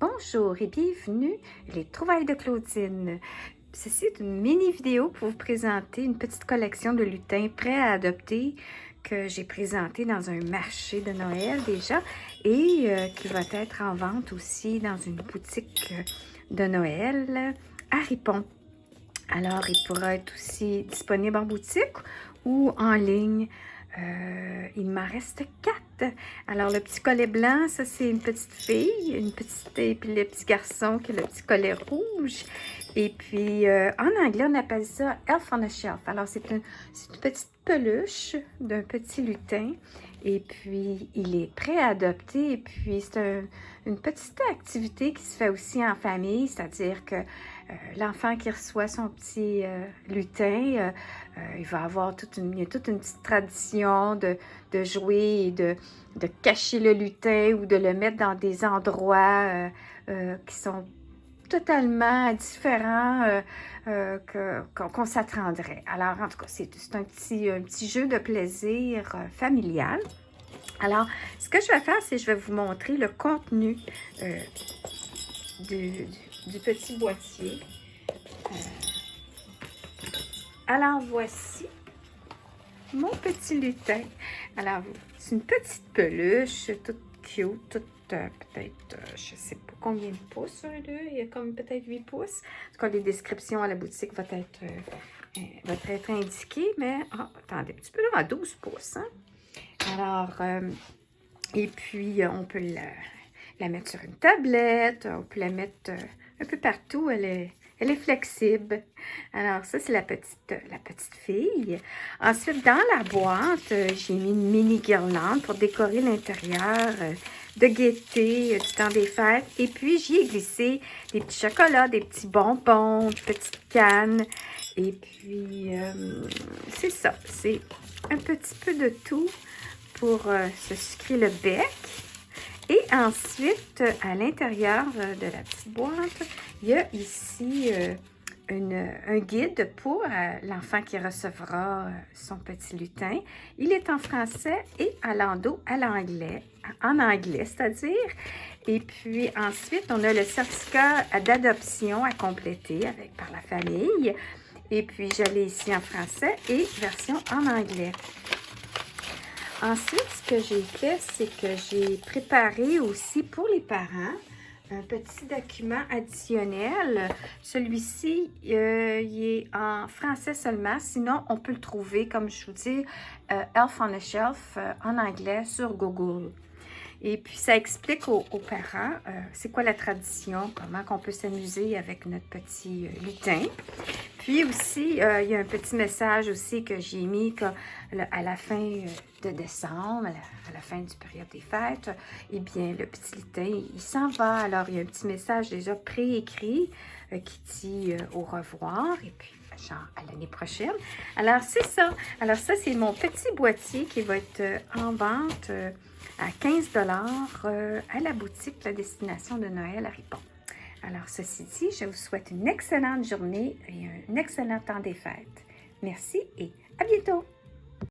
Bonjour et bienvenue les Trouvailles de Claudine. Ceci est une mini vidéo pour vous présenter une petite collection de lutins prêts à adopter que j'ai présenté dans un marché de Noël déjà et qui va être en vente aussi dans une boutique de Noël à Ripon. Alors, il pourra être aussi disponible en boutique ou en ligne. Il m'en reste 4. Alors, le petit collet blanc, ça, c'est une petite fille, et puis le petit garçon qui a le petit collet rouge. Et puis, en anglais, on appelle ça Elf on a Shelf. Alors, c'est une petite peluche d'un petit lutin. Et puis, il est prêt à adopter. Et puis, c'est une petite activité qui se fait aussi en famille, c'est-à-dire que l'enfant qui reçoit son petit lutin, il va avoir toute une petite tradition de jouer et de cacher le lutin ou de le mettre dans des endroits qui sont totalement différents qu'on s'attendrait. Alors, en tout cas, c'est un petit jeu de plaisir familial. Alors, ce que je vais faire, c'est que je vais vous montrer le contenu du petit boîtier. Alors, voici mon petit lutin. Alors, c'est une petite peluche, toute cute, toute peut-être, je ne sais pas combien de pouces, il y a comme peut-être 8 pouces. En tout cas, les descriptions à la boutique vont être indiquées, mais, attendez, un petit peu là, à 12 pouces. Hein? Alors, et puis, on peut la mettre sur une tablette, on peut la mettre un peu partout, elle est flexible. Alors, ça, c'est la petite fille. Ensuite, dans la boîte, j'ai mis une mini guirlande pour décorer l'intérieur de gaieté du temps des fêtes. Et puis, j'y ai glissé des petits chocolats, des petits bonbons, des petites cannes. Et puis, c'est ça. C'est un petit peu de tout pour se sucrer le bec. Et ensuite, à l'intérieur de la petite boîte, il y a ici un guide pour l'enfant qui recevra son petit lutin. Il est en français et en anglais, c'est-à-dire. Et puis ensuite, on a le certificat d'adoption à compléter par la famille. Et puis, je l'ai ici en français et version en anglais. Ensuite, ce que j'ai fait, c'est que j'ai préparé aussi pour les parents un petit document additionnel. Celui-ci, il est en français seulement. Sinon, on peut le trouver, comme je vous dis, Elf on a Shelf en anglais sur Google. Et puis, ça explique aux parents c'est quoi la tradition, comment on peut s'amuser avec notre petit lutin. Puis aussi, il y a un petit message aussi que j'ai mis à la fin de décembre, à la fin du période des fêtes. Eh bien, le petit lutin, il s'en va. Alors, il y a un petit message déjà préécrit qui dit au revoir. Et puis, genre, à l'année prochaine. Alors, c'est ça. Alors, ça, c'est mon petit boîtier qui va être en vente à 15 $ à la boutique La Destination de Noël à Ripon. Alors, ceci dit, je vous souhaite une excellente journée et un excellent temps des fêtes. Merci et à bientôt!